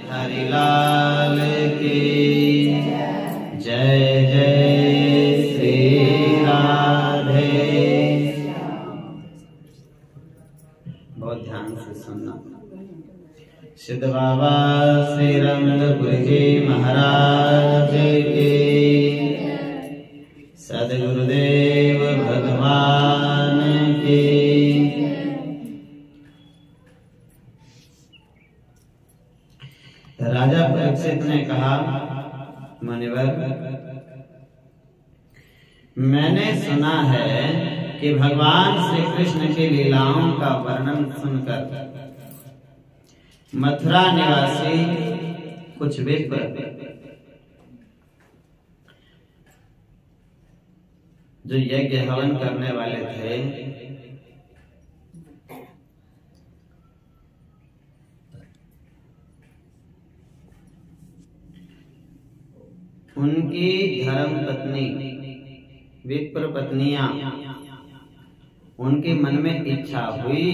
हरिलाल की जय जय श्री राधे। बहुत ध्यान से सुनना। सिद्ध बाबा श्री रंगपुर जी महाराज की, सद्गुरुदेव भगवान की। राजा परीक्षित ने कहा, मुनिवर, मैंने सुना है कि भगवान श्री कृष्ण की लीलाओं का वर्णन सुनकर मथुरा निवासी कुछ विप्र जो यज्ञ हवन करने वाले थे, उनकी धर्म पत्नी विप्र पत्नियां, उनके मन में इच्छा हुई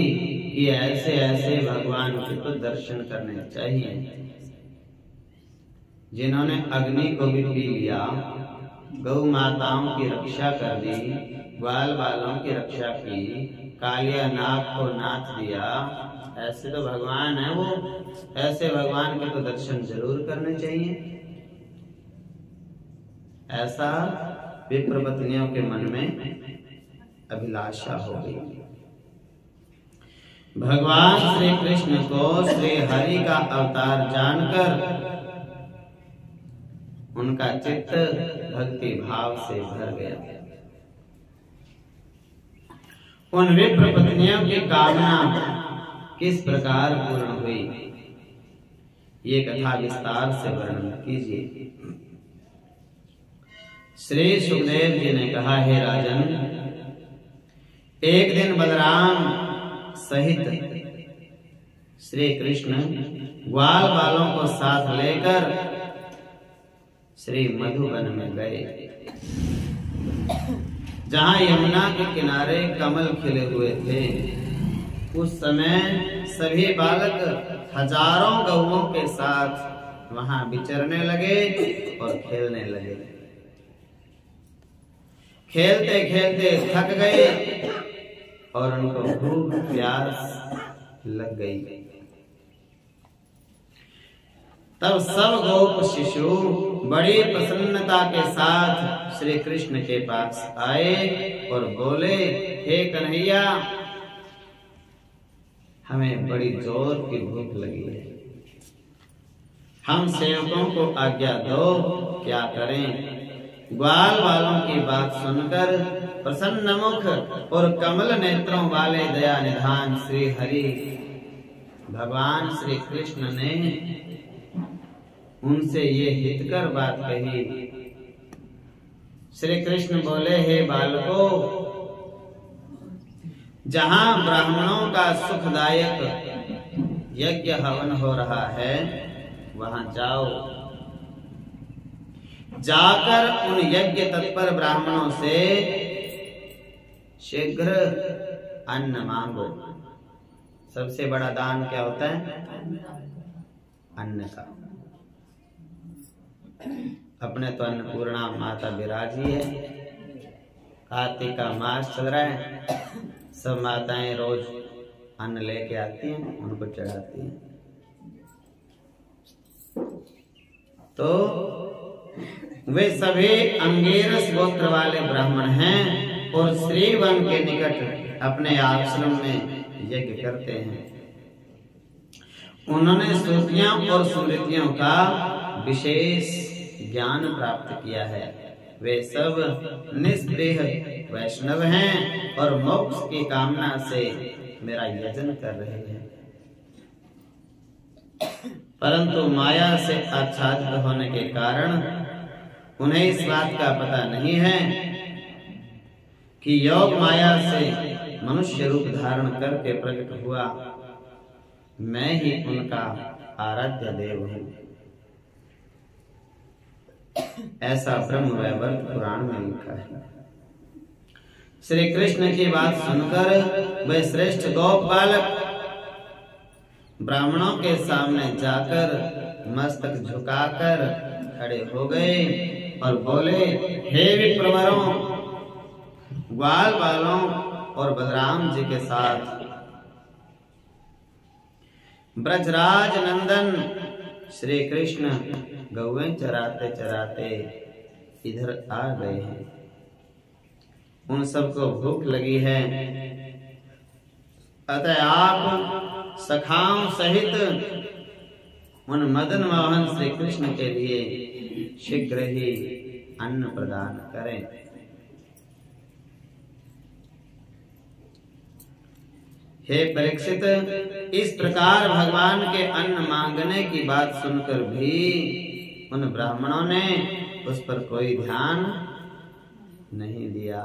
कि ऐसे ऐसे भगवान के तो दर्शन करने चाहिए। जिन्होंने अग्नि को भी पी लिया, गौ माताओं की रक्षा कर दी, ग्वाल बालों की रक्षा की, कालिया नाग को नाच दिया, ऐसे तो भगवान है वो। ऐसे भगवान के तो दर्शन जरूर करने चाहिए। ऐसा विप्र पत्नियों के मन में अभिलाषा हो गई। भगवान श्री कृष्ण को श्री हरि का अवतार जानकर उनका चित्त भक्ति भाव से भर गया। उन विप्र पत्नियों की कामना किस प्रकार पूर्ण हुई, ये कथा विस्तार से वर्णन कीजिए। श्री सुखदेव जी ने कहा, हे राजन, एक दिन बलराम सहित श्री कृष्ण ग्वाल बालों को साथ लेकर श्री मधुवन में गए, जहां यमुना के किनारे कमल खिले हुए थे। उस समय सभी बालक हजारों गौओं के साथ वहां विचरने लगे और खेलने लगे। खेलते खेलते थक गए और उनको भूख प्यास लग गई। तब सब गोप शिशु बड़ी प्रसन्नता के साथ श्री कृष्ण के पास आए और बोले, हे कन्हैया, हमें बड़ी जोर की भूख लगी है, हम सेवकों को आज्ञा दो, क्या करें। ग्वाल वालों की बात सुनकर प्रसन्न मुख और कमल नेत्रों वाले दया निधान श्री हरि भगवान श्री कृष्ण ने उनसे ये हितकर बात कही। श्री कृष्ण बोले, हे बालकों, जहां ब्राह्मणों का सुखदायक यज्ञ हवन हो रहा है, वहां जाओ, जाकर उन यज्ञ तत्पर ब्राह्मणों से शीघ्र अन्न मांगो। सबसे बड़ा दान क्या होता है? अन्न का। अपने तो अन्नपूर्णा माता विराजी है। कार्तिक का मास चल रहा है, सब माताएं रोज अन्न लेके आती हैं, उनको चढ़ाती हैं। तो वे सभी अंगिरस गोत्र वाले ब्राह्मण हैं और श्रीवन के निकट अपने आश्रम में यज्ञ करते हैं। उन्होंने श्रुतियों और स्मृतियों का विशेष ज्ञान प्राप्त किया है। वे सब निस्पृह वैष्णव हैं और मोक्ष की कामना से मेरा यजन कर रहे हैं। परंतु माया से आच्छादित होने के कारण उन्हें इस बात का पता नहीं है कि योग माया से मनुष्य रूप धारण करके प्रकट हुआ मैं ही उनका आराध्य देव हूं। ऐसा ब्रह्म वैवर्त पुराण में लिखा है। श्री कृष्ण की बात सुनकर वे श्रेष्ठ गोप बालक ब्राह्मणों के सामने जाकर मस्तक झुकाकर खड़े हो गए और बोले, हे विप्रवरों, ग्वाल बालों और बलराम जी के साथ ब्रजराज नंदन श्री कृष्ण गौएं चराते चराते इधर आ गए हैं। उन सबको भूख लगी है, अतः आप सखाओं सहित उन मदन मोहन श्री कृष्ण के लिए शीघ्र ही अन्न प्रदान करें। हे परीक्षित, इस प्रकार भगवान के अन्न मांगने की बात सुनकर भी उन ब्राह्मणों ने उस पर कोई ध्यान नहीं दिया।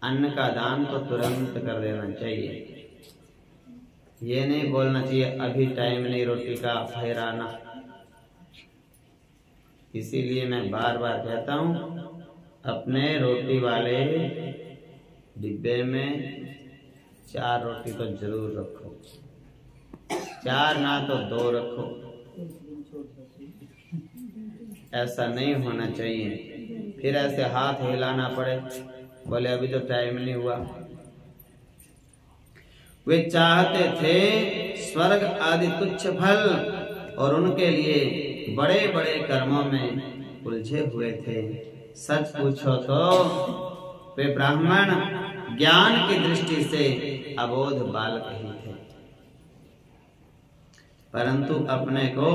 अन्न का दान तो तुरंत कर देना चाहिए, ये नहीं बोलना चाहिए अभी टाइम नहीं रोटी का फहराना। इसीलिए मैं बार बार कहता हूँ, अपने रोटी वाले डिब्बे में 4 रोटी तो जरूर रखो, 4 ना तो 2 रखो। ऐसा नहीं होना चाहिए, फिर ऐसे हाथ हिलाना पड़े, बोले अभी तो टाइम नहीं हुआ। वे चाहते थे स्वर्ग आदि तुच्छ फल और उनके लिए बड़े बड़े कर्मों में उलझे हुए थे। सच पूछो तो वे ब्राह्मण ज्ञान की दृष्टि से अबोध बालक ही थे, परंतु अपने को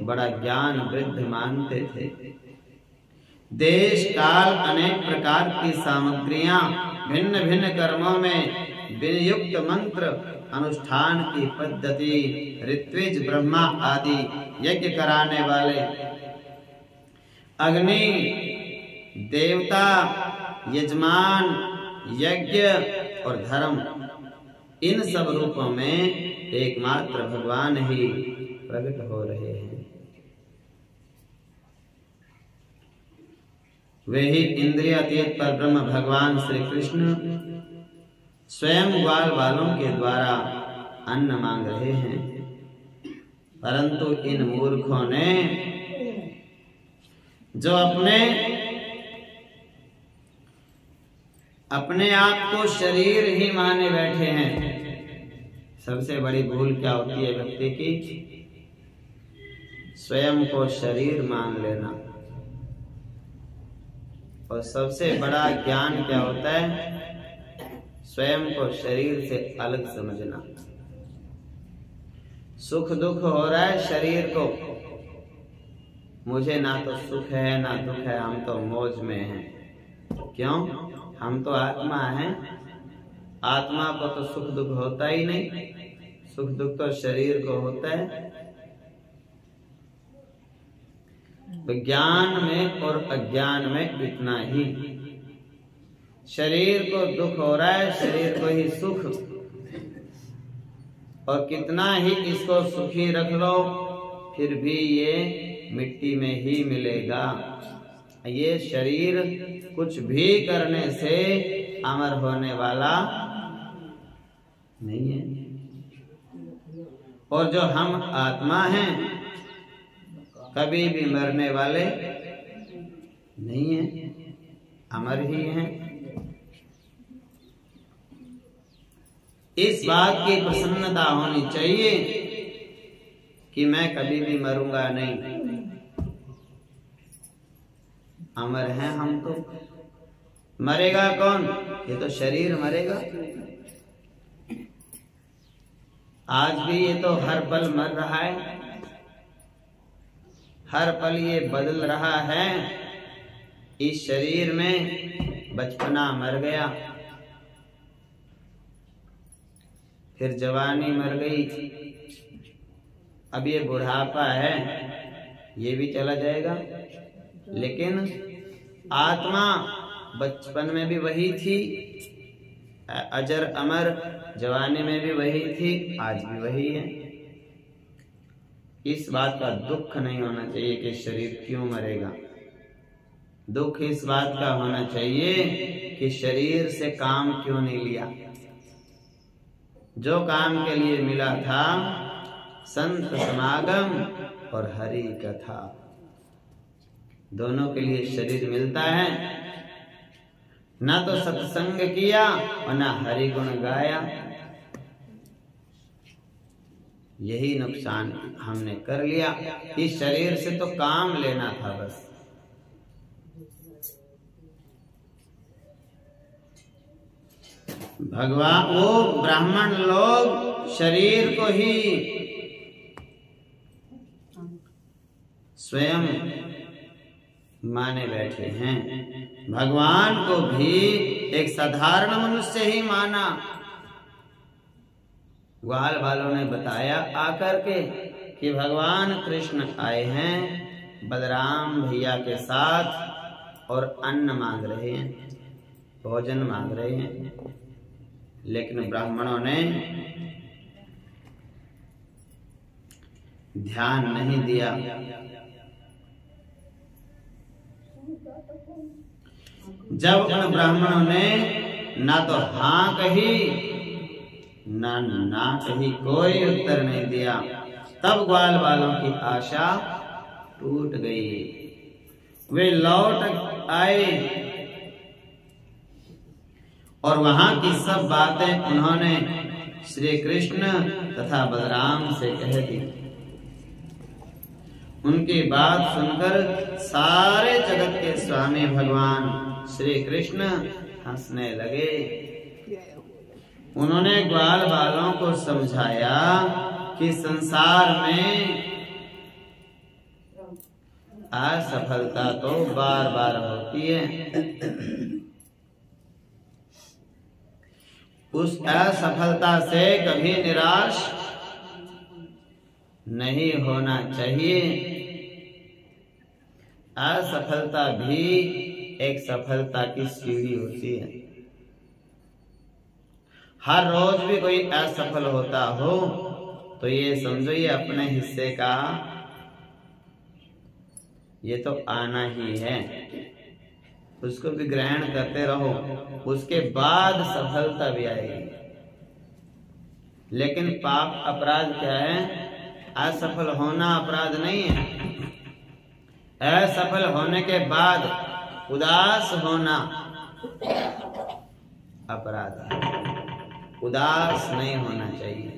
बड़ा ज्ञान वृद्ध मानते थे। देश काल अनेक प्रकार की सामग्रियां भिन्न भिन्न कर्मों में विनियुक्त मंत्र अनुष्ठान की पद्धति ऋत्विज ब्रह्मा आदि यज्ञ कराने वाले अग्नि देवता यजमान यज्ञ और धर्म, इन सब रूपों में एकमात्र भगवान ही प्रकट हो रहे हैं। वे ही इंद्रियातीत पर ब्रह्म भगवान श्री कृष्ण स्वयं ग्वाल बालों के द्वारा अन्न मांग रहे हैं, परंतु इन मूर्खों ने जो अपने आप को शरीर ही माने बैठे हैं। सबसे बड़ी भूल क्या होती है व्यक्ति की? स्वयं को शरीर मान लेना। और सबसे बड़ा ज्ञान क्या होता है? स्वयं को शरीर से अलग समझना। सुख दुख हो रहा है शरीर को, मुझे ना तो सुख है ना दुख है, हम तो मौज में हैं। क्यों? हम तो आत्मा हैं, आत्मा को तो सुख दुख होता ही नहीं, सुख दुख तो शरीर को होता है। विज्ञान में और अज्ञान में इतना ही, शरीर को दुख हो रहा है, शरीर को ही सुख, और कितना ही इसको सुखी रख लो फिर भी ये मिट्टी में ही मिलेगा। ये शरीर कुछ भी करने से अमर होने वाला नहीं है। और जो हम आत्मा हैं कभी भी मरने वाले नहीं हैं, अमर ही हैं। इस बात की प्रसन्नता होनी चाहिए कि मैं कभी भी मरूंगा नहीं, अमर हैं हम तो। मरेगा कौन? ये तो शरीर मरेगा। आज भी ये तो हर पल मर रहा है, हर पल ये बदल रहा है। इस शरीर में बचपना मर गया, फिर जवानी मर गई, अब ये बुढ़ापा है, ये भी चला जाएगा। लेकिन आत्मा बचपन में भी वही थी, अजर अमर, जवानी में भी वही थी, आज भी वही है। इस बात का दुख नहीं होना चाहिए कि शरीर क्यों मरेगा। दुख इस बात का होना चाहिए कि शरीर से काम क्यों नहीं लिया। जो काम के लिए मिला था, संत समागम और हरि कथा, दोनों के लिए शरीर मिलता है। ना तो सत्संग किया और ना हरि गुण गाया, यही नुकसान हमने कर लिया। इस शरीर से तो काम लेना था बस। भगवान, वो ब्राह्मण लोग शरीर को ही स्वयं माने बैठे हैं, भगवान को भी एक साधारण मनुष्य ही माना। ग्वाल वालों ने बताया आकर के कि भगवान कृष्ण आए हैं बलराम भैया के साथ और अन्न मांग रहे हैं, भोजन मांग रहे हैं। लेकिन ब्राह्मणों ने ध्यान नहीं दिया। जब उन ब्राह्मणों ने ना तो हाँ कही ना कही, कोई उत्तर नहीं दिया, तब ग्वाल वालों की आशा टूट गई। वे लौट आए और वहां की सब बातें उन्होंने श्री कृष्ण तथा बलराम से कह दी। उनकी बात सुनकर सारे जगत के स्वामी भगवान श्री कृष्ण हंसने लगे। उन्होंने ग्वाल वालों को समझाया कि संसार में असफलता तो बार बार होती है, उस असफलता से कभी निराश नहीं होना चाहिए। असफलता भी एक सफलता की सीढ़ी होती है। हर रोज भी कोई असफल होता हो तो ये समझो ये अपने हिस्से का ये तो आना ही है, उसको भी ग्रहण करते रहो, उसके बाद सफलता भी आएगी। लेकिन पाप अपराध क्या है? असफल होना अपराध नहीं है, असफल होने के बाद उदास होना अपराध है। उदास नहीं होना चाहिए।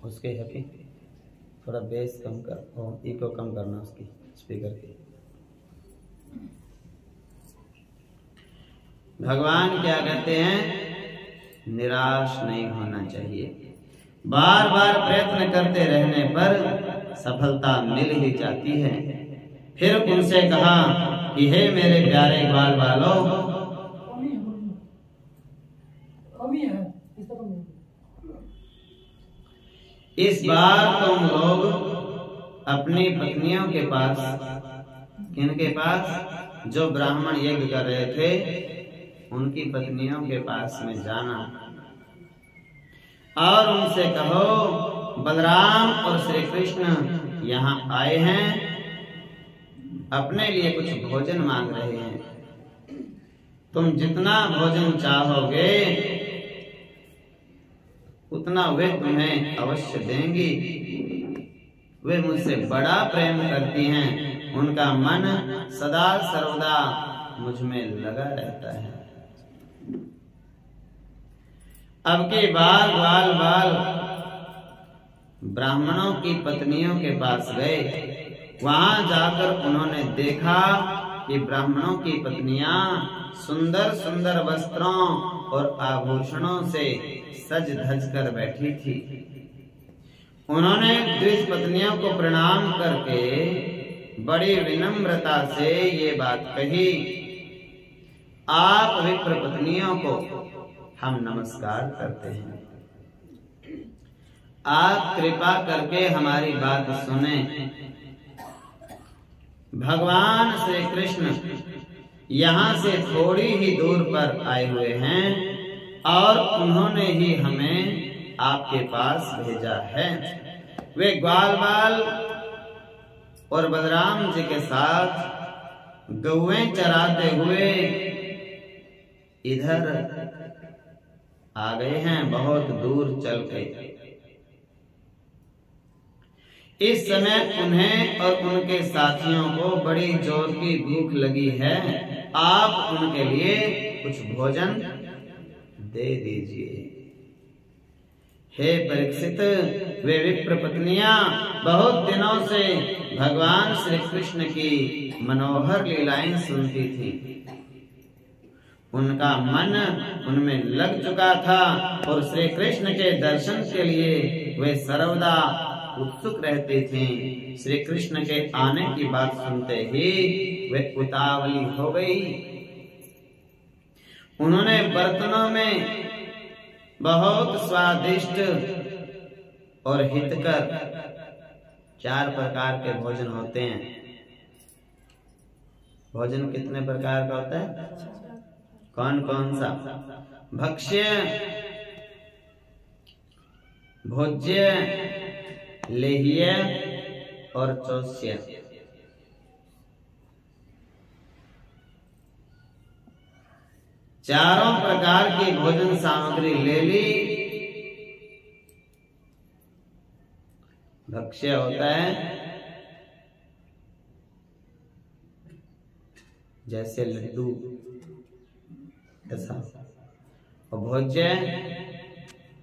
उसके हैप्पी थोड़ा बेस कम कर, इको कम करना उसकी स्पीकर की। भगवान क्या कहते हैं? निराश नहीं होना चाहिए। बार बार प्रयत्न करते रहने पर सफलता मिल ही जाती है। फिर उनसे कहा कि हे मेरे प्यारे ग्वाल वालों, इस बार तुम लोग अपनी पत्नियों के पास, किनके पास? जो ब्राह्मण यज्ञ कर रहे थे उनकी पत्नियों के पास में जाना और उनसे कहो बलराम और श्री कृष्ण यहाँ आए हैं, अपने लिए कुछ भोजन मांग रहे हैं। तुम जितना भोजन चाहोगे उतना वे तुम्हें अवश्य देंगी। वे मुझसे बड़ा प्रेम करती हैं, उनका मन सदा सर्वदा मुझ में लगा रहता है। अब के बाल बाल बाल ब्राह्मणों की पत्नियों के पास गए। वहां जाकर उन्होंने देखा कि ब्राह्मणों की पत्नियां सुंदर सुंदर वस्त्रों और आभूषणों से सज धज कर बैठी थी। उन्होंने द्विज पत्नियों को प्रणाम करके बड़ी विनम्रता से ये बात कही, आप विप्र पत्नियों को हम नमस्कार करते हैं, आप कृपा करके हमारी बात सुने। भगवान श्री कृष्ण यहाँ से थोड़ी ही दूर पर आए हुए हैं और उन्होंने ही हमें आपके पास भेजा है। वे ग्वाल बाल और बलराम जी के साथ गौएं चराते हुए इधर आ गए हैं बहुत दूर चल के। इस समय उन्हें और उनके साथियों को बड़ी जोर की भूख लगी है, आप उनके लिए कुछ भोजन दे दीजिए। हे परीक्षित, वे विप्र पत्नियां बहुत दिनों से भगवान श्री कृष्ण की मनोहर लीलाएं सुनती थी। उनका मन उनमें लग चुका था और श्री कृष्ण के दर्शन के लिए वे सर्वदा उत्सुक रहती थीं। श्री कृष्ण के आने की बात सुनते ही वे उतावली हो गई। उन्होंने बर्तनों में बहुत स्वादिष्ट और हितकर 4 प्रकार के भोजन होते हैं। भोजन कितने प्रकार का होता है? कौन कौन सा? भक्ष्य, भोज्य, लेह्य और चोष्य। चारों प्रकार की भोजन सामग्री ले ली। भक्ष्य होता है जैसे लड्डू ऐसा, और भोज्य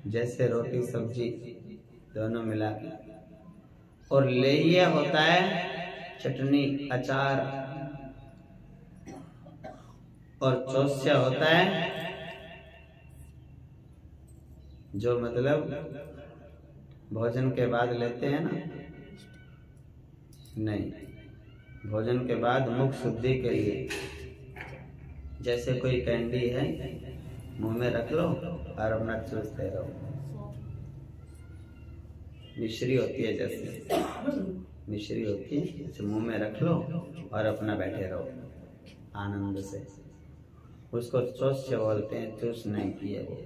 जैसे रोटी सब्जी दोनों मिला के, और लेह्य होता है चटनी अचार, और चोष्य होता है जो मतलब भोजन के बाद लेते हैं ना, नहीं, भोजन के बाद मुख शुद्धि के लिए, जैसे कोई कैंडी है मुंह में रख लो और अपना चूसते रहो। मिश्री होती है, जैसे मिश्री होती है, जैसे मुंह में रख लो और अपना बैठे रहो आनंद से। उसको चोष्य बोलते हैं, चूस नहीं किए वो।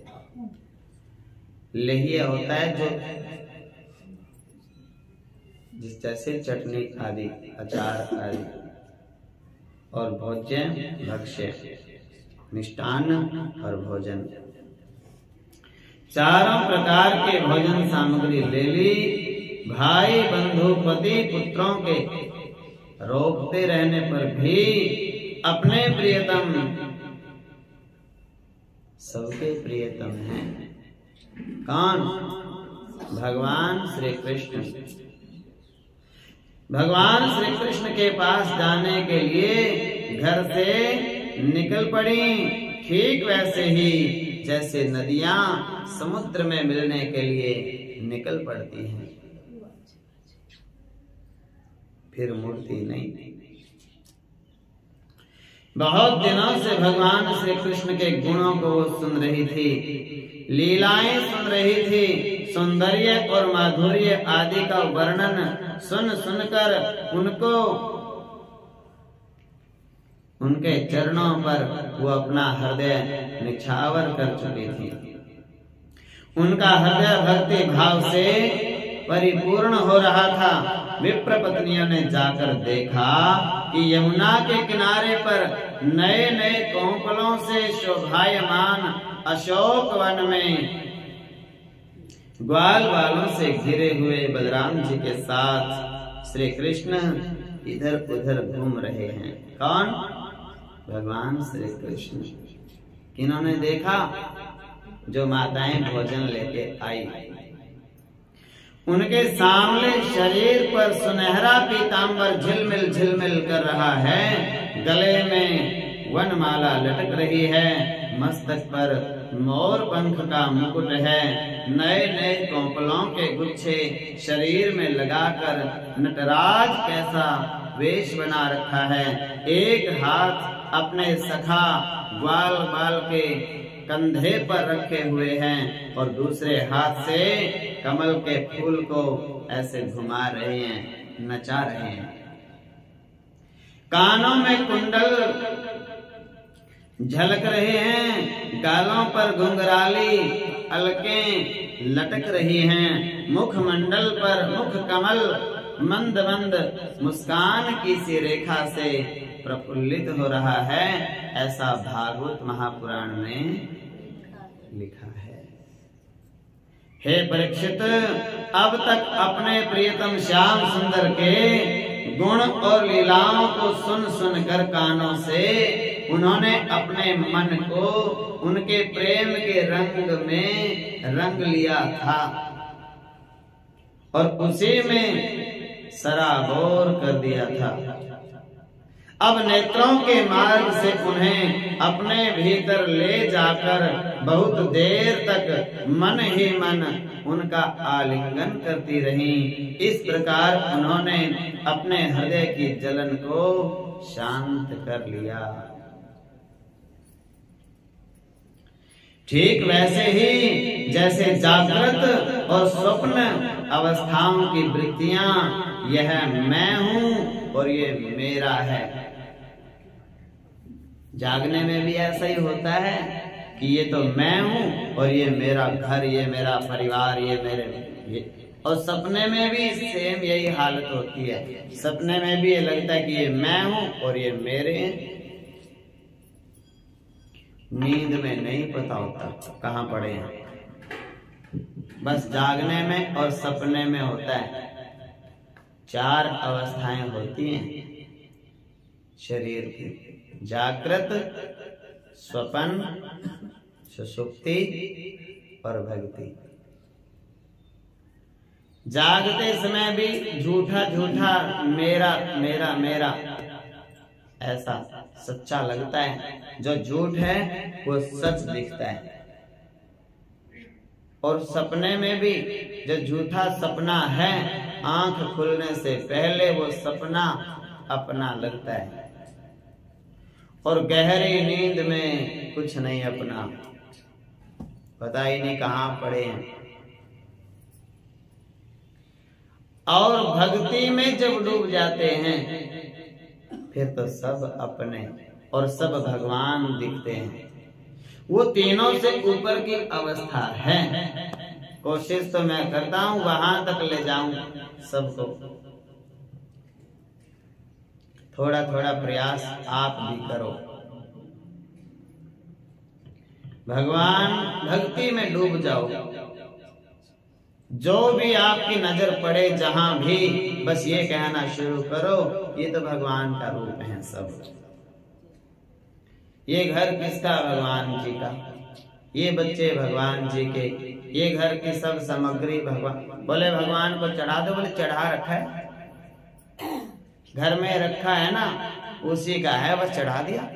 लेह्य होता है जो जिस जैसे चटनी आदि, अचार आदि, और भोज्य भक्ष्य, मिष्टान्न और भोजन। चारों प्रकार के भोजन सामग्री ले ली। भाई बंधु पति पुत्रों के रोकते रहने पर भी अपने प्रियतम, सबके प्रियतम हैं कौन? भगवान श्री कृष्ण। भगवान श्री कृष्ण के पास जाने के लिए घर से निकल पड़ी, ठीक वैसे ही जैसे नदियां समुद्र में मिलने के लिए निकल पड़ती हैं, फिर मुड़ती नहीं। बहुत दिनों से भगवान श्री कृष्ण के गुणों को वो सुन रही थी, लीलाएं सुन रही थी, सौंदर्य और माधुर्य आदि का वर्णन सुन सुनकर उनको, उनके चरणों पर वो अपना हृदय निछावर कर चुकी थी। उनका हृदय भक्ति भाव से परिपूर्ण हो रहा था। विप्र पत्नियों ने जाकर देखा कि यमुना के किनारे पर नए नए कोंपलों से शोभायमान अशोक वन में ग्वाल बालों से घिरे हुए बलराम जी के साथ श्री कृष्ण इधर उधर घूम रहे हैं। कौन? भगवान श्री कृष्ण। किन्होंने देखा? जो माताएं भोजन लेके आई। उनके सामने शरीर पर सुनहरा पीतांबर झिलमिल झिलमिल कर रहा है, गले में वनमाला लटक रही है, मस्तक पर मोर पंख का मुकुट है, नए नए कोंपलों के गुच्छे शरीर में लगाकर नटराज कैसा वेश बना रखा है। एक हाथ अपने सखा ग्वाल बाल के कंधे पर रखे हुए हैं और दूसरे हाथ से कमल के फूल को ऐसे घुमा रहे हैं, नचा रहे हैं। कानों में कुंडल झलक रहे हैं, गालों पर घुंघराली अलकें लटक रही हैं, मुखमंडल पर मुख कमल मंद मंद मुस्कान की सी रेखा से प्रफुल्लित हो रहा है। ऐसा भागवत महापुराण में लिखा है। हे परीक्षित, अब तक अपने प्रियतम श्याम सुंदर के गुण और लीलाओं को सुन सुनकर कानों से उन्होंने अपने मन को उनके प्रेम के रंग में रंग लिया था और उसी में सराबोर कर दिया था। अब नेत्रों के मार्ग से उन्हें अपने भीतर ले जाकर बहुत देर तक मन ही मन उनका आलिंगन करती रही। इस प्रकार उन्होंने अपने हृदय की जलन को शांत कर लिया। ठीक वैसे ही जैसे जागृत और स्वप्न अवस्थाओं की वृत्तियां, यह मैं हूं और ये मेरा है। जागने में भी ऐसा ही होता है कि ये तो मैं हूं और ये मेरा घर, ये मेरा परिवार, ये मेरे और सपने में भी सेम यही हालत होती है। सपने में भी ये लगता है कि ये मैं हूं और ये मेरे हैं। नींद में नहीं पता होता कहाँ पड़े हैं, बस जागने में और सपने में होता है। 4 अवस्थाएं होती हैं शरीर की: जागृत, स्वप्न, सुषुप्ति और भक्ति। जागते समय भी झूठा झूठा मेरा मेरा मेरा ऐसा सच्चा लगता है, जो झूठ है वो सच दिखता है। और सपने में भी जो झूठा सपना है, आंख खुलने से पहले वो सपना अपना लगता है और गहरी नींद में कुछ नहीं अपना, पता ही नहीं कहां पड़े हैं। और भक्ति में जब डूब जाते हैं फिर तो सब अपने और सब भगवान दिखते हैं। वो तीनों से ऊपर की अवस्था है। कोशिश तो मैं करता हूं वहां तक ले जाऊं सबको। थोड़ा थोड़ा प्रयास आप भी करो। भगवान भक्ति में डूब जाओ। जो भी आपकी नजर पड़े जहां भी, बस ये कहना शुरू करो, ये तो भगवान का रूप है सब। ये घर किसका? भगवान जी का। ये बच्चे भगवान जी के। ये घर की सब सामग्री भगवान। बोले भगवान को चढ़ा दो, बोले चढ़ा रखा है, घर में रखा है ना, उसी का है, बस चढ़ा दिया।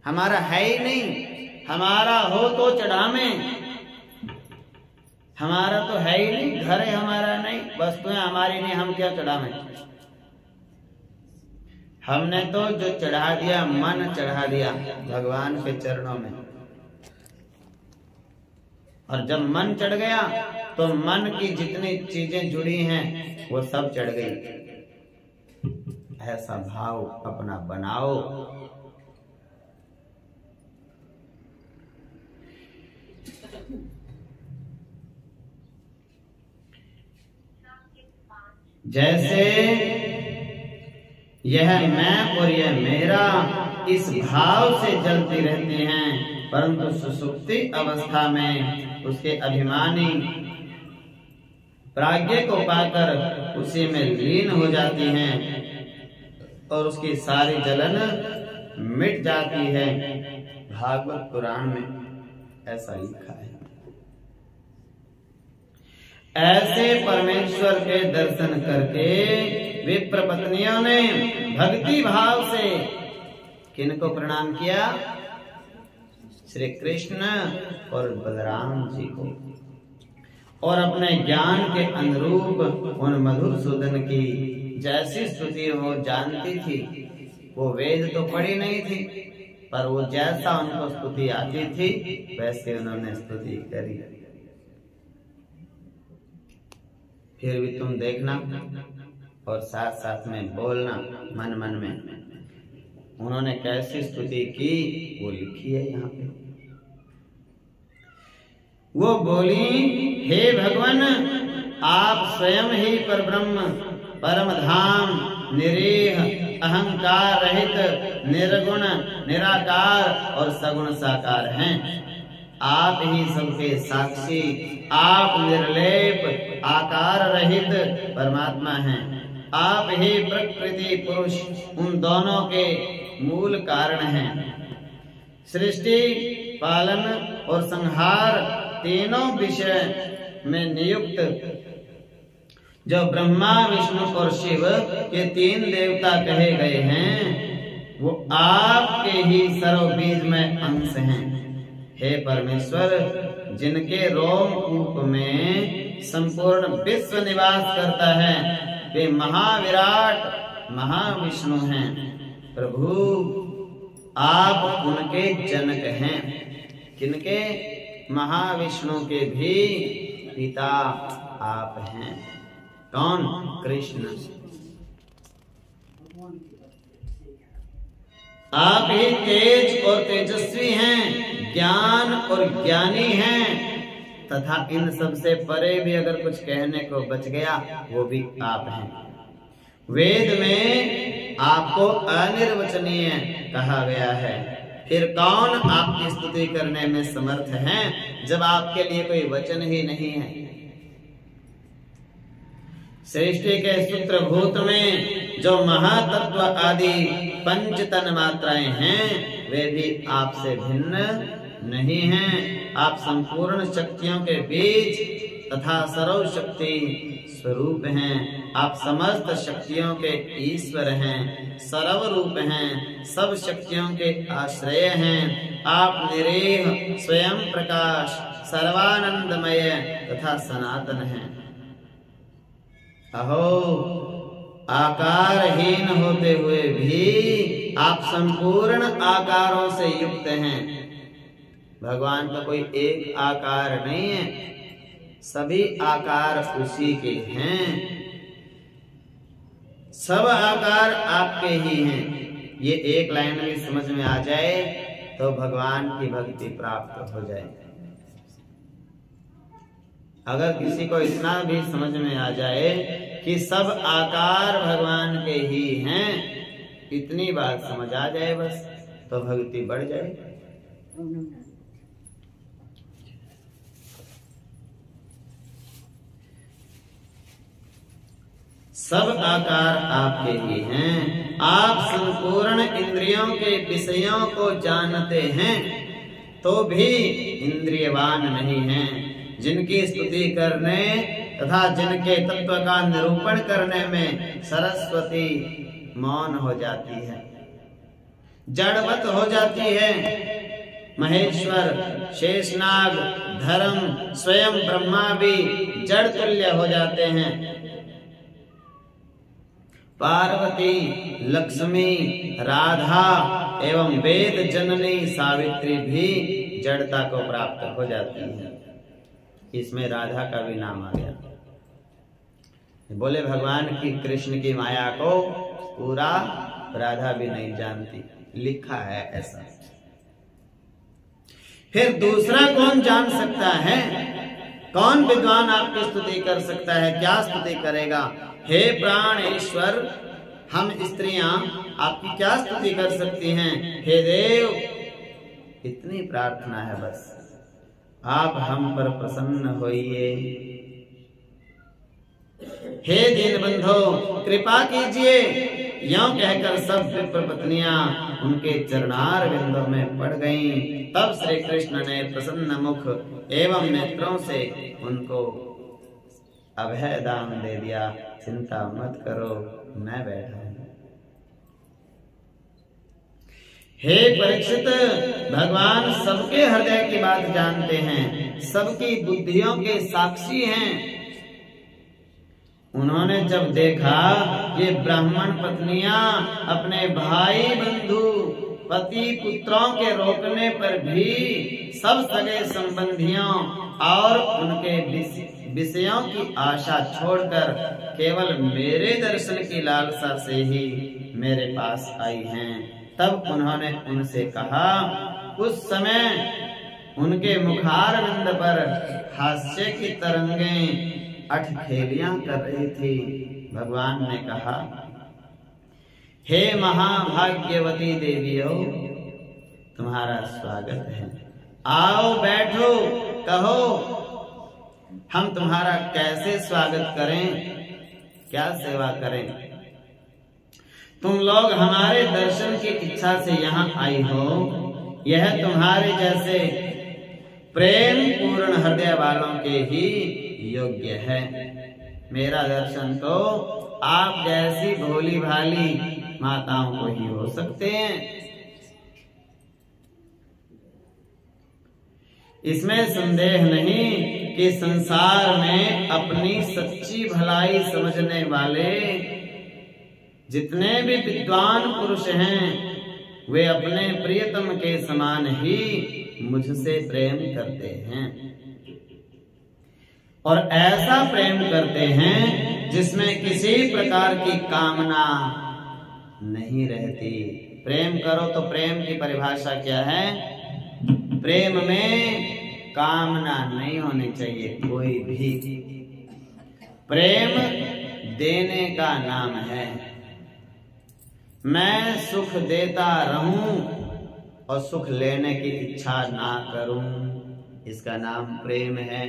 हमारा है ही नहीं। हमारा हो तो चढ़ा में, हमारा तो है ही नहीं। घर है हमारा नहीं, वस्तुएं हमारी नहीं, हम क्या चढ़ा में। हमने तो जो चढ़ा दिया, मन चढ़ा दिया भगवान के चरणों में। और जब मन चढ़ गया तो मन की जितनी चीजें जुड़ी हैं वो सब चढ़ गई। ऐसा भाव अपना बनाओ। जैसे यह मैं और यह मेरा इस भाव से जलती रहती हैं, परंतु सुसुप्ति अवस्था में उसके अभिमानी प्राज्ञ को पाकर उसी में लीन हो जाती हैं और उसकी सारी जलन मिट जाती है। भागवत पुराण में ऐसा लिखा है। ऐसे परमेश्वर के दर्शन करके विप्र पत्नियों ने भक्ति भाव से किनको प्रणाम किया? श्री कृष्ण और बलराम जी को। और अपने ज्ञान के अनुरूप उन मधुसूदन की जैसी स्तुति वो जानती थी, वो वेद तो पढ़ी नहीं थी, पर वो जैसा उनको स्तुति आती थी वैसे उन्होंने स्तुति करी। फिर भी तुम देखना और साथ साथ में बोलना मन मन में। उन्होंने कैसी स्तुति की वो लिखी है यहाँ पे। वो बोली, हे भगवान, आप स्वयं ही परब्रह्म, परम धाम, निरीह, अहंकार रहित, निर्गुण, निराकार और सगुण साकार हैं। आप ही सबके साक्षी, आप निर्लेप आकार रहित परमात्मा हैं। आप ही प्रकृति पुरुष उन दोनों के मूल कारण हैं। सृष्टि, पालन और संहार तीनों विषय में नियुक्त जो ब्रह्मा, विष्णु और शिव ये तीन देवता कहे गए हैं, वो आपके ही सर्वबीजमय अंश हैं। हे परमेश्वर, जिनके रोमकूप में संपूर्ण विश्व निवास करता है, वे महाविराट महाविष्णु हैं। प्रभु, आप उनके जनक हैं। किनके? महाविष्णु के भी पिता आप हैं। कौन? कृष्ण। आप ही तेज और तेजस्वी हैं, ज्ञान और ज्ञानी हैं, तथा इन सब से परे भी अगर कुछ कहने को बच गया वो भी आप हैं। वेद में आपको अनिर्वचनीय कहा गया है, फिर कौन आपकी स्तुति करने में समर्थ है जब आपके लिए कोई वचन ही नहीं है। सृष्टि के सूत्रभूत में जो महातत्व आदि पंच तन मात्राएं हैं, वे भी आपसे भिन्न नहीं हैं। आप संपूर्ण शक्तियों के बीच तथा सर्वशक्ति स्वरूप हैं। आप समस्त शक्तियों के ईश्वर हैं, सर्वरूप हैं, सब शक्तियों के आश्रय हैं। आप निरीह, स्वयं प्रकाश, सर्वानंदमय तथा सनातन हैं। अहो, आकारहीन होते हुए भी आप संपूर्ण आकारों से युक्त हैं। भगवान का कोई एक आकार नहीं है, सभी आकार उसी के हैं। सब आकार आपके ही हैं। ये एक लाइन में समझ में आ जाए तो भगवान की भक्ति प्राप्त हो जाए। अगर किसी को इतना भी समझ में आ जाए कि सब आकार भगवान के ही हैं, इतनी बात समझ आ जाए बस, तो भक्ति बढ़ जाए। सब आकार आपके ही हैं। आप संपूर्ण इंद्रियों के विषयों को जानते हैं तो भी इंद्रियवान नहीं हैं। जिनकी स्तुति करने तथा जिनके तत्व का निरूपण करने में सरस्वती मौन हो जाती है, जड़वत हो जाती है। महेश्वर, शेषनाग, धर्म, स्वयं ब्रह्मा भी जड़ तुल्य हो जाते हैं। पार्वती, लक्ष्मी, राधा एवं वेद जननी सावित्री भी जड़ता को प्राप्त हो जाती है। इसमें राधा का भी नाम आ गया। बोले भगवान की, कृष्ण की माया को पूरा राधा भी नहीं जानती, लिखा है ऐसा। फिर दूसरा कौन जान सकता है? कौन विद्वान आपकी स्तुति कर सकता है? क्या स्तुति करेगा? हे प्राणेश्वर, हम स्त्रियां आपकी क्या स्तुति कर सकती हैं? हे देव, इतनी प्रार्थना है बस, आप हम पर प्रसन्न होइए। हे दीनबंधो, कृपा कीजिए। यों कहकर सब विप्र पत्नियां उनके चरणार बिंदों में पड़ गईं। तब श्री कृष्ण ने प्रसन्न मुख एवं नेत्रों से उनको अभय दान दे दिया। चिंता मत करो, मैं बैठा हूं। हे परीक्षित, भगवान सबके हृदय की बात जानते हैं, सबकी बुद्धियों के साक्षी हैं। उन्होंने जब देखा ये ब्राह्मण पत्नियां अपने भाई बंधु पति पुत्रों के रोकने पर भी सब सगे संबंधियों और उनके विषयों की आशा छोड़कर केवल मेरे दर्शन की लालसा से ही मेरे पास आई हैं, तब उन्होंने उनसे कहा। उस समय उनके मुखारविंद पर हास्य की तरंगें अठखेलियां कर रही थी। भगवान ने कहा, हे महाभाग्यवती देवियों, तुम्हारा स्वागत है। आओ बैठो, कहो हम तुम्हारा कैसे स्वागत करें, क्या सेवा करें। तुम लोग हमारे दर्शन की इच्छा से यहाँ आई हो, यह तुम्हारे जैसे प्रेम पूर्ण हृदय वालों के ही योग्य है। मेरा दर्शन तो आप जैसी भोली भाली माताओं को ही हो सकते हैं। इसमें संदेह नहीं कि संसार में अपनी सच्ची भलाई समझने वाले जितने भी विद्वान पुरुष हैं, वे अपने प्रियतम के समान ही मुझसे प्रेम करते हैं, और ऐसा प्रेम करते हैं जिसमें किसी प्रकार की कामना नहीं रहती। प्रेम करो तो प्रेम की परिभाषा क्या है? प्रेम में कामना नहीं होनी चाहिए कोई भी। प्रेम देने का नाम है। मैं सुख देता रहूं और सुख लेने की इच्छा ना करूं, इसका नाम प्रेम है।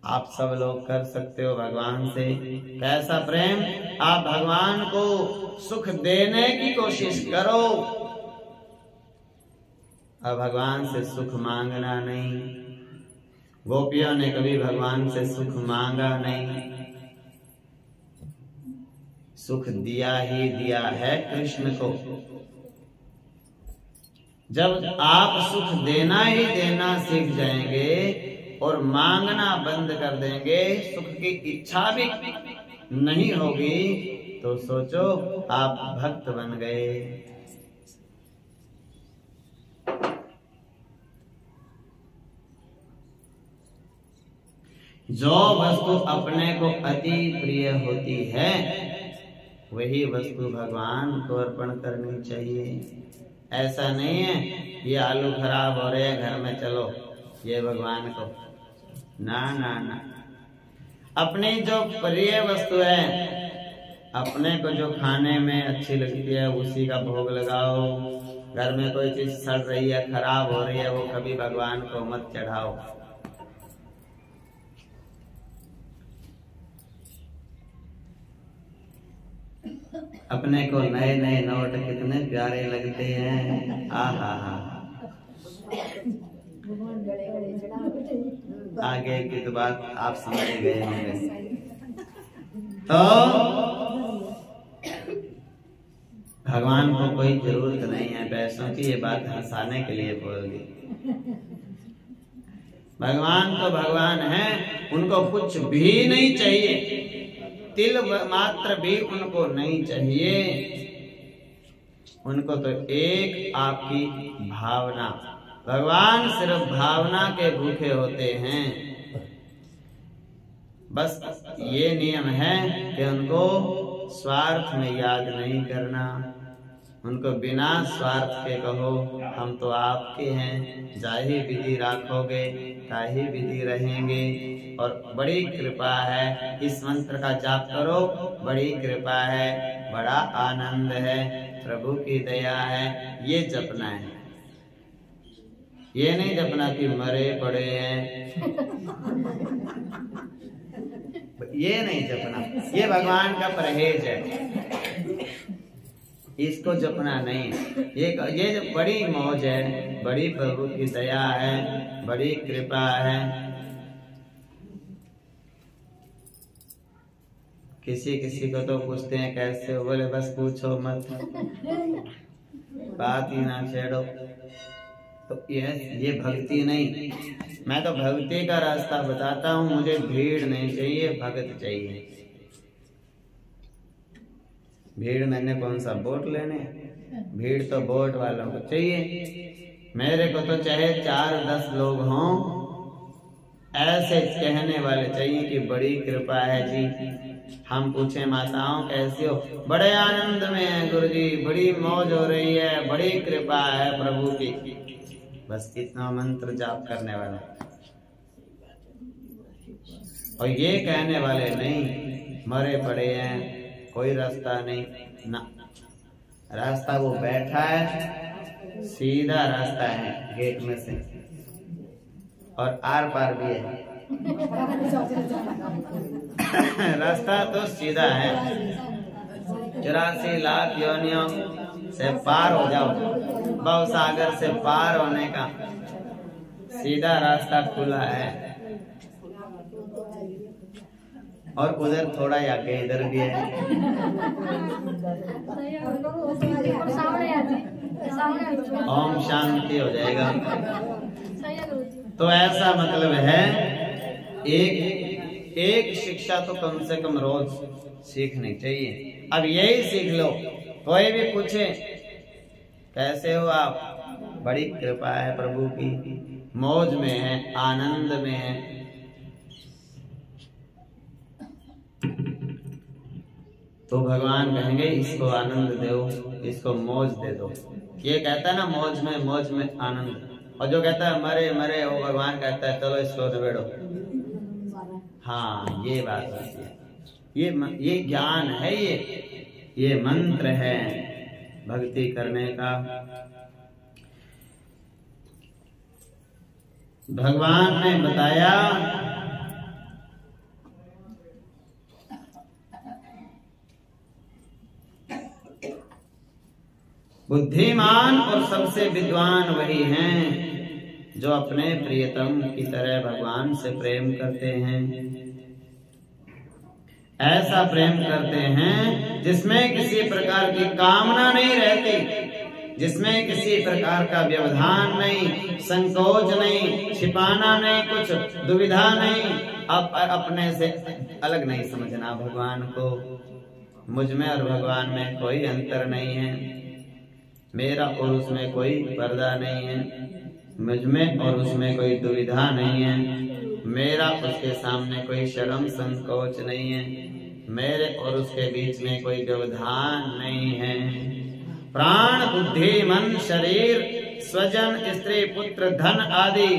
आप सब लोग कर सकते हो भगवान से। कैसा प्रेम? आप भगवान को सुख देने की कोशिश करो और भगवान से सुख मांगना नहीं। गोपियों ने कभी भगवान से सुख मांगा नहीं, सुख दिया ही दिया है कृष्ण को। जब आप सुख देना ही देना सीख जाएंगे और मांगना बंद कर देंगे, सुख की इच्छा भी नहीं होगी, तो सोचो आप भक्त बन गए। जो वस्तु अपने को अति प्रिय होती है, वही वस्तु भगवान को अर्पण करनी चाहिए। ऐसा नहीं है ये आलू खराब हो रहे हैं, घर में चलो ये भगवान को, ना ना ना। अपनी जो प्रिय वस्तु है, अपने को जो खाने में अच्छी लगती है, उसी का भोग लगाओ। घर में कोई चीज सड़ रही है, खराब हो रही है, वो कभी भगवान को मत चढ़ाओ। अपने को नए नए नोट कितने प्यारे लगते हैं। आहा हा। आगे की तो बात आप समझ गए होंगे। तो भगवान को कोई जरूरत नहीं है पैसों की, ये बात हंसाने के लिए बोल दी। भगवान तो भगवान है, उनको कुछ भी नहीं चाहिए, तिल मात्र भी उनको नहीं चाहिए। उनको तो एक आपकी भावना। भगवान सिर्फ भावना के भूखे होते हैं। बस ये नियम है कि उनको स्वार्थ में याद नहीं करना। उनको बिना स्वार्थ के कहो हम तो आपके हैं, जाहि विधि राखोगे ताहि विधि रहेंगे। और बड़ी कृपा है, इस मंत्र का जाप करो, बड़ी कृपा है, बड़ा आनंद है, प्रभु की दया है, ये जपना है। ये नहीं जपना कि मरे पड़े हैं, ये नहीं जपना, ये भगवान का परहेज है, इसको जपना नहीं। ये जो बड़ी मौज है, बड़ी प्रभु की दया है, बड़ी कृपा है। किसी किसी को तो पूछते हैं कैसे हो, बोले बस पूछो मत, बात ही ना छेड़ो। तो ये भक्ति नहीं। मैं तो भक्ति का रास्ता बताता हूँ। मुझे भीड़ नहीं चाहिए, भगत चाहिए। भीड़ मैंने कौन सा वोट लेने, भीड़ तो वोट वालों को चाहिए। मेरे को तो चाहे 4-10 लोग हों, ऐसे कहने वाले चाहिए कि बड़ी कृपा है जी। हम पूछे माताओं कैसी हो, बड़े आनंद में है गुरुजी, बड़ी मौज हो रही है, बड़ी कृपा है प्रभु की। बस इतना मंत्र जाप करने वाला। और ये कहने वाले नहीं मरे पड़े हैं, कोई रास्ता नहीं ना। रास्ता वो बैठा है, सीधा रास्ता है गेट में से, और आर पार भी है। रास्ता तो सीधा है, 84 लाख योनियों से पार हो जाओ, भव सागर से पार होने का सीधा रास्ता खुला है। और उधर थोड़ा आगे इधर भी है। ओम शांति हो जाएगा। तो ऐसा मतलब है एक शिक्षा तो कम से कम रोज सीखनी चाहिए। अब यही सीख लो। कोई भी पूछे कैसे हो आप, बड़ी कृपा है प्रभु की, मौज में है, आनंद में है, तो भगवान कहेंगे इसको आनंद दो, इसको मौज दे दो। ये कहता है ना मौज में आनंद, और जो कहता है मरे मरे, वो भगवान कहता है चलो इसको निबेड़ो। हाँ, ये बात होती है। ये ज्ञान है, ये मंत्र है भक्ति करने का। भगवान ने बताया बुद्धिमान और सबसे विद्वान वही हैं जो अपने प्रियतम की तरह भगवान से प्रेम करते हैं। ऐसा प्रेम करते हैं जिसमें किसी प्रकार की कामना नहीं रहती, जिसमें किसी प्रकार का व्यवधान नहीं, संकोच नहीं, छिपाना नहीं, कुछ दुविधा नहीं, अब अपने से अलग नहीं समझना भगवान को। मुझ में और भगवान में कोई अंतर नहीं है, मेरा और उसमें कोई पर्दा नहीं है, मुझ में और उसमें कोई दुविधा नहीं है, मेरा उसके सामने कोई शर्म संकोच नहीं है, मेरे और उसके बीच में कोई व्यवधान नहीं है। प्राण बुद्धि मन शरीर स्वजन स्त्री पुत्र धन आदि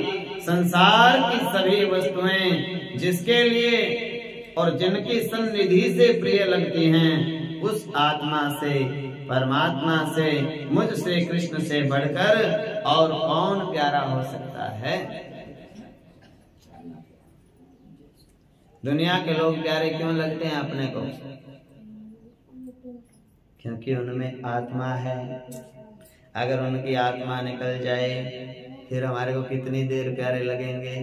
संसार की सभी वस्तुएं जिसके लिए और जिनकी सन्निधि से प्रिय लगती हैं, उस आत्मा से, परमात्मा से, मुझ श्री कृष्ण से बढ़कर और कौन प्यारा हो सकता है। दुनिया के लोग प्यारे क्यों लगते हैं अपने को? क्योंकि उनमें आत्मा है। अगर उनकी आत्मा निकल जाए फिर हमारे को कितनी देर प्यारे लगेंगे।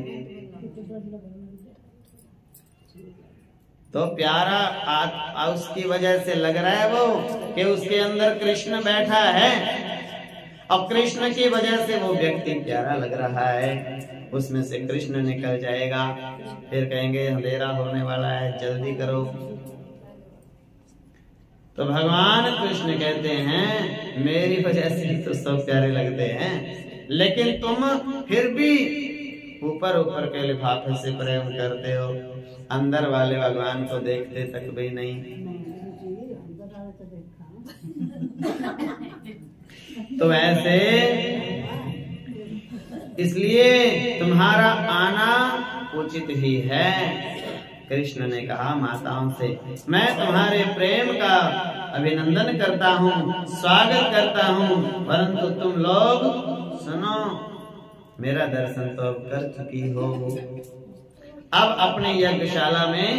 तो प्यारा उसकी वजह से लग रहा है वो कि उसके अंदर कृष्ण बैठा है, और कृष्ण की वजह से वो व्यक्ति प्यारा लग रहा है। उसमें से कृष्ण निकल जाएगा, फिर कहेंगे अंधेरा होने वाला है, जल्दी करो। तो भगवान कृष्ण कहते हैं मेरी वजह से तो सब प्यारे लगते हैं, लेकिन तुम फिर भी ऊपर ऊपर के लिफाफे से प्रेम करते हो, अंदर वाले भगवान को देखते तक भी नहीं। तो ऐसे इसलिए तुम्हारा आना उचित ही है। कृष्ण ने कहा माताओं से, मैं तुम्हारे प्रेम का अभिनंदन करता हूँ, स्वागत करता हूँ, परंतु तुम लोग सुनो, मेरा दर्शन तो अब कर चुकी हो, अब अपने यज्ञशाला में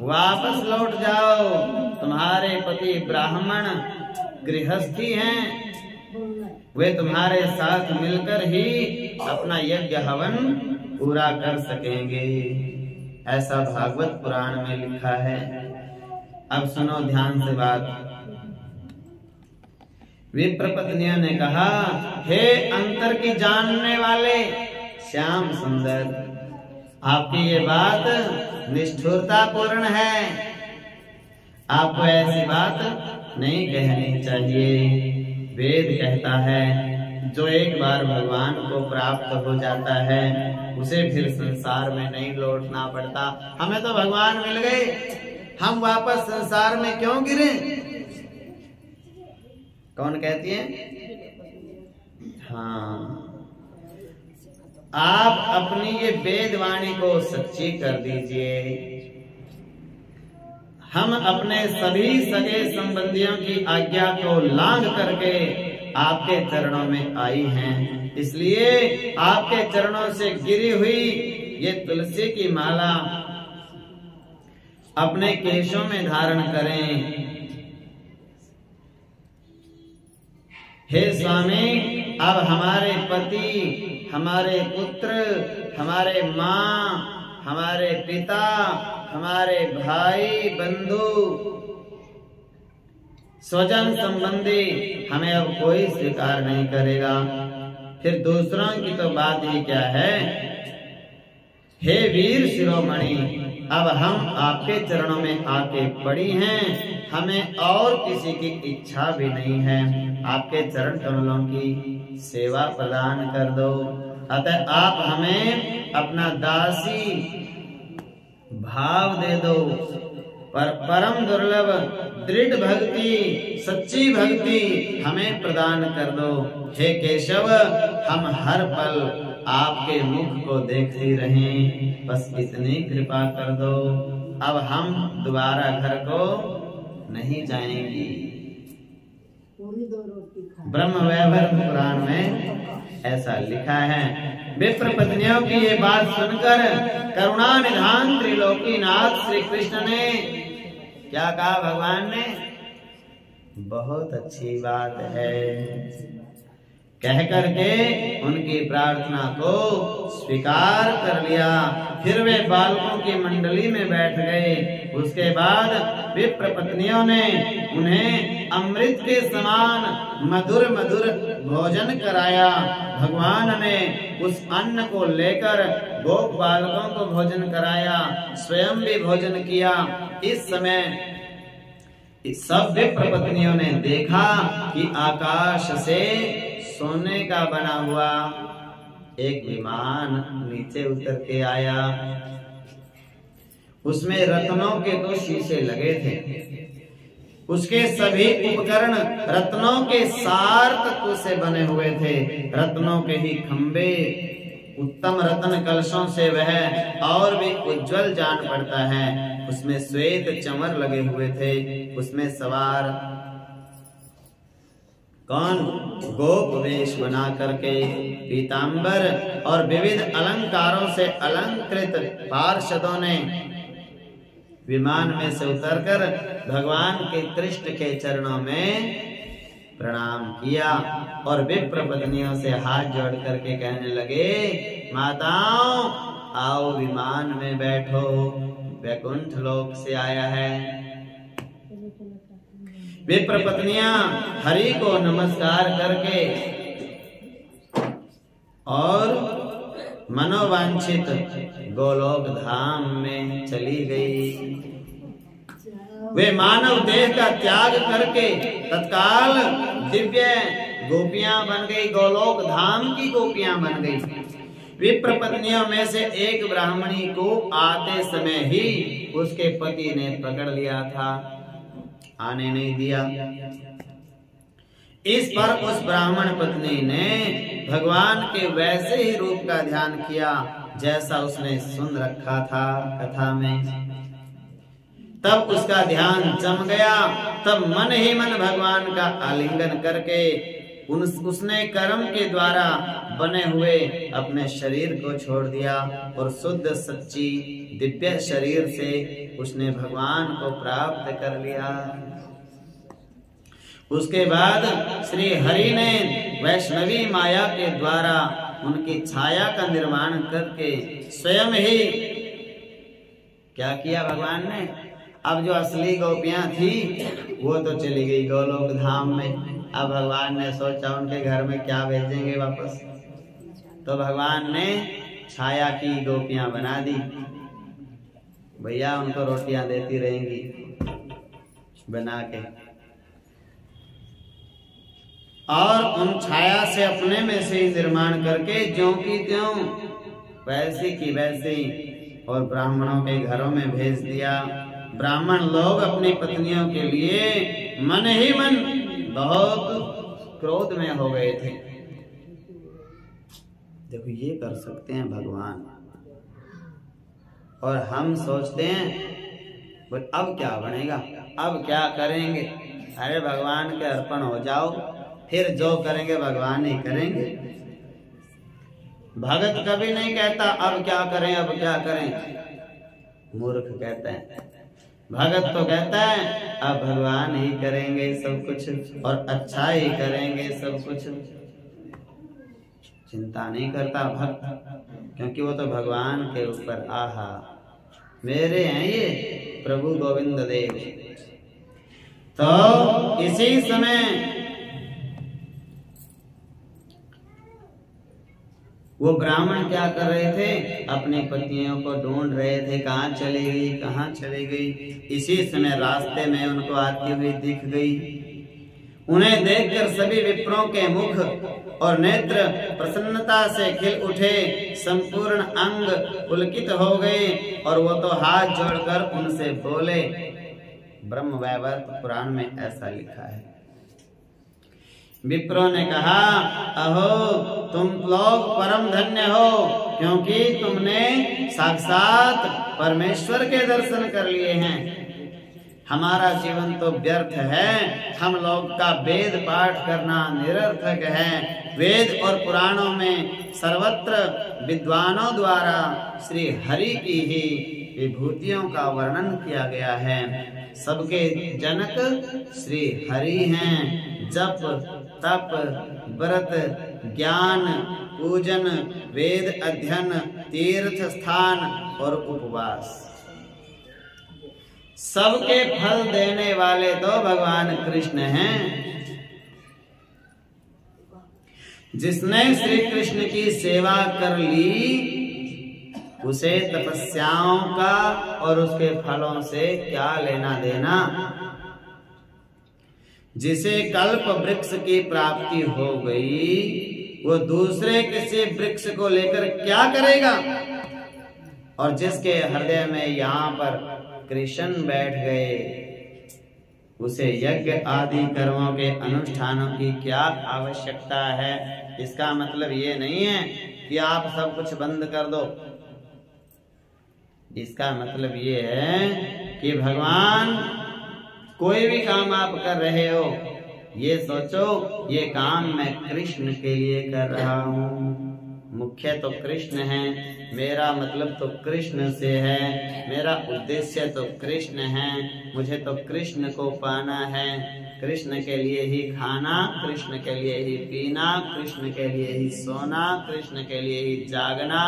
वापस लौट जाओ। तुम्हारे पति ब्राह्मण गृहस्थी हैं, वे तुम्हारे साथ मिलकर ही अपना यज्ञ हवन पूरा कर सकेंगे, ऐसा भागवत पुराण में लिखा है। अब सुनो ध्यान से बात। विप्र पत्नियों ने कहा, हे अंतर की जानने वाले श्याम सुंदर, आपकी ये बात निष्ठुरता पूर्ण है, आपको ऐसी बात नहीं कहनी चाहिए। वेद कहता है जो एक बार भगवान को प्राप्त हो जाता है उसे फिर संसार में नहीं लौटना पड़ता। हमें तो भगवान मिल गए, हम वापस संसार में क्यों गिरे? कौन कहती है? हाँ, आप अपनी ये वेद वाणी को सच्ची कर दीजिए। हम अपने सभी सगे संबंधियों की आज्ञा को लांघ करके आपके चरणों में आई हैं, इसलिए आपके चरणों से गिरी हुई ये तुलसी की माला अपने केशों में धारण करें। हे स्वामी, अब हमारे पति, हमारे पुत्र, हमारे माँ, हमारे पिता, हमारे भाई बंधु, स्वजन संबंधी हमें अब कोई स्वीकार नहीं करेगा। फिर दूसरों की तो बात ही क्या है। हे वीर शिरोमणि, अब हम आपके चरणों में आके पड़ी हैं, हमें और किसी की इच्छा भी नहीं है। आपके चरण कमलों की सेवा प्रदान कर दो। अतः आप हमें अपना दासी भाव दे दो, पर परम दुर्लभ दृढ़ भक्ति, सच्ची भक्ति हमें प्रदान कर दो। हे केशव, हम हर पल आपके मुख को देखते रहें, बस इतनी कृपा कर दो। अब हम दोबारा घर को नहीं जाएंगी। ब्रह्म वैवर्त पुराण में ऐसा लिखा है। विप्र पत्नियों की ये बात सुनकर करुणा निधान त्रिलोकीनाथ श्री कृष्ण ने क्या कहा? भगवान ने बहुत अच्छी बात है कह करके उनकी प्रार्थना को स्वीकार कर लिया। फिर वे बालकों की मंडली में बैठ गए। उसके बाद विप्र पत्नियों ने उन्हें अमृत के समान मधुर मधुर भोजन कराया। भगवान ने उस अन्न को लेकर गोप बालकों को भोजन कराया, स्वयं भी भोजन किया। इस समय सब विप्र पत्नियों ने देखा कि आकाश से सोने का बना हुआ एक विमान नीचे उतर के आया। उसमें रत्नों के 2 शीशे लगे थे। उसके सभी उपकरण रत्नों के सार तत्व से बने हुए थे। रत्नों के ही खंबे, उत्तम रत्न कलशों से वह और भी उज्जवल जान पड़ता है। उसमें श्वेत चमर लगे हुए थे। उसमें सवार कौन? गोप वेश बना करके पीतांबर और विविध अलंकारों से अलंकृत पार्षदों ने विमान में से उतरकर भगवान के कृष्ण के चरणों में प्रणाम किया और विप्र पत्नियों से हाथ जोड़ करके कहने लगे, माताओं आओ विमान में बैठो, वैकुंठ लोक से आया है। विप्र पत्नियां हरि को नमस्कार करके और मनोवांछित गोलोक धाम में चली गई। वे मानव देह का त्याग करके तत्काल दिव्य गोपियां बन गई, गोलोक धाम की गोपियां बन गई। विप्र पत्नियों में से एक ब्राह्मणी को आते समय ही उसके पति ने पकड़ लिया था, आने नहीं दिया। इस पर उस ब्राह्मण पत्नी ने भगवान के वैसे ही रूप का ध्यान किया जैसा उसने सुन रखा था कथा में। तब उसका ध्यान जम गया। तब मन ही मन भगवान का आलिंगन करके उसने कर्म के द्वारा बने हुए अपने शरीर को छोड़ दिया और शुद्ध सच्ची दिव्य शरीर से उसने भगवान को प्राप्त कर लिया। उसके बाद श्री हरि ने वैष्णवी माया के द्वारा उनकी छाया का निर्माण करके स्वयं ही क्या किया भगवान ने? अब जो असली गोपियां थी वो तो चली गई गोलोक धाम में। अब भगवान ने सोचा उनके घर में क्या भेजेंगे वापस, तो भगवान ने छाया की गोपियां बना दी। भैया उनको रोटियां देती रहेंगी बना के, और उन छाया से अपने में से निर्माण करके ज्यों की त्यों वैसी की वैसी और ब्राह्मणों के घरों में भेज दिया। ब्राह्मण लोग अपनी पत्नियों के लिए मन ही मन बहुत क्रोध में हो गए थे। देखो ये कर सकते हैं भगवान, और हम सोचते हैं अब क्या बनेगा, अब क्या करेंगे। अरे भगवान के अर्पण हो जाओ, फिर जो करेंगे भगवान ही करेंगे। भगत कभी नहीं कहता अब क्या करें अब क्या करें, मूर्ख कहते हैं। भगत तो कहता है अब भगवान ही करेंगे सब कुछ और अच्छा ही करेंगे सब कुछ। चिंता नहीं करता भक्त, क्योंकि वो तो भगवान के ऊपर आहा मेरे हैं ये प्रभु गोविंद देव। तो इसी समय वो ब्राह्मण क्या कर रहे थे, अपनी पत्नियों को ढूंढ रहे थे, कहाँ चली गई कहाँ चली गई। इसी समय रास्ते में उनको आती हुई दिख गई। उन्हें देखकर सभी विप्रों के मुख और नेत्र प्रसन्नता से खिल उठे, संपूर्ण अंग पुलकित हो गए और वो तो हाथ जोड़कर उनसे बोले। ब्रह्म वैवर्त पुराण में ऐसा लिखा है। विप्रों ने कहा अहो तुम लोग परम धन्य हो, क्योंकि तुमने साक्षात परमेश्वर के दर्शन कर लिए हैं। हमारा जीवन तो व्यर्थ है, हम लोग का वेद पाठ करना निरर्थक है। वेद और पुराणों में सर्वत्र विद्वानों द्वारा श्री हरि की ही विभूतियों का वर्णन किया गया है। सबके जनक श्री हरि हैं। जप तप व्रत ज्ञान पूजन वेद अध्ययन तीर्थ स्थान और उपवास सबके फल देने वाले तो भगवान कृष्ण हैं। जिसने श्री कृष्ण की सेवा कर ली उसे तपस्याओं का और उसके फलों से क्या लेना देना। जिसे कल्प वृक्ष की प्राप्ति हो गई वो दूसरे किसी वृक्ष को लेकर क्या करेगा। और जिसके हृदय में यहाँ पर कृष्ण बैठ गए उसे यज्ञ आदि कर्मों के अनुष्ठानों की क्या आवश्यकता है। इसका मतलब ये नहीं है कि आप सब कुछ बंद कर दो। इसका मतलब ये है कि भगवान कोई भी काम आप कर रहे हो ये सोचो ये काम मैं कृष्ण के लिए कर रहा हूँ। मुख्य तो कृष्ण है, मेरा मतलब तो कृष्ण से है, मेरा उद्देश्य तो कृष्ण है, मुझे तो कृष्ण को पाना है। कृष्ण के लिए ही खाना, कृष्ण के लिए ही पीना, कृष्ण के लिए ही सोना, कृष्ण के लिए ही जागना,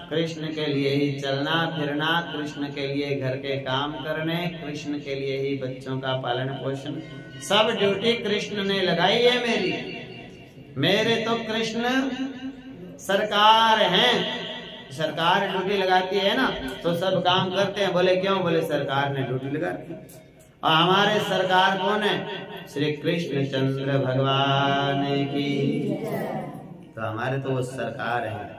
कृष्ण के लिए ही चलना फिरना, कृष्ण के लिए घर के काम करने, कृष्ण के लिए ही बच्चों का पालन पोषण। सब ड्यूटी कृष्ण ने लगाई है मेरी। मेरे तो कृष्ण सरकार हैं। सरकार ड्यूटी लगाती है ना तो सब काम करते हैं। बोले क्यों? बोले सरकार ने ड्यूटी लगा दी। और हमारे सरकार कौन है? श्री कृष्ण चंद्र भगवान की। तो हमारे तो वो सरकार है।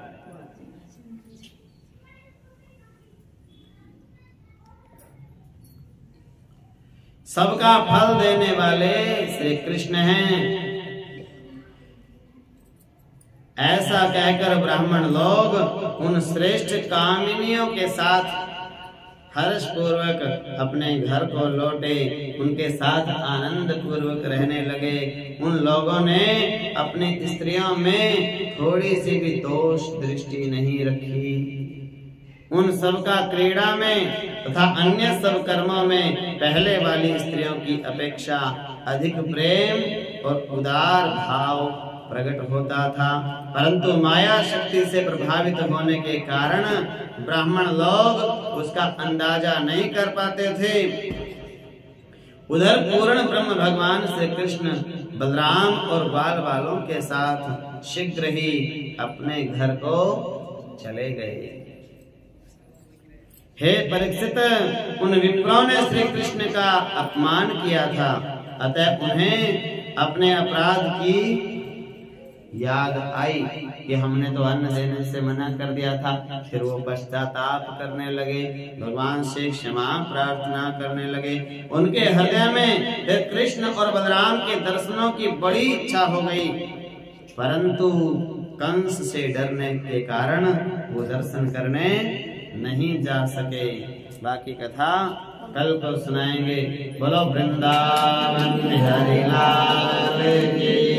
सबका फल देने वाले श्री कृष्ण हैं। ऐसा कहकर ब्राह्मण लोग उन श्रेष्ठ कामिनियों के साथ हर्ष पूर्वक अपने घर को लौटे। उनके साथ आनंद पूर्वक रहने लगे। उन लोगों ने अपनी स्त्रियों में थोड़ी सी भी दोष दृष्टि नहीं रखी। उन सबका क्रीड़ा में तथा अन्य सब कर्मों में पहले वाली स्त्रियों की अपेक्षा अधिक प्रेम और उदार भाव प्रकट होता था। परंतु माया शक्ति से प्रभावित होने के कारण ब्राह्मण लोग उसका अंदाजा नहीं कर पाते थे। उधर पूर्ण ब्रह्म भगवान श्री कृष्ण बलराम और बाल बालों के साथ शीघ्र ही अपने घर को चले गए। हे परीक्षित, उन विप्रों ने श्री कृष्ण का अपमान किया था, अतः उन्हें अपने अपराध की याद आई कि हमने तो अन्न देने से मना कर दिया था। फिर वो पश्चाताप करने लगे, भगवान से क्षमा प्रार्थना करने लगे। उनके हृदय में फिर कृष्ण और बलराम के दर्शनों की बड़ी इच्छा हो गई, परंतु कंस से डरने के कारण वो दर्शन करने नहीं जा सके। बाकी कथा कल को सुनाएंगे। बोलो वृंदावन बिहारी लाल की।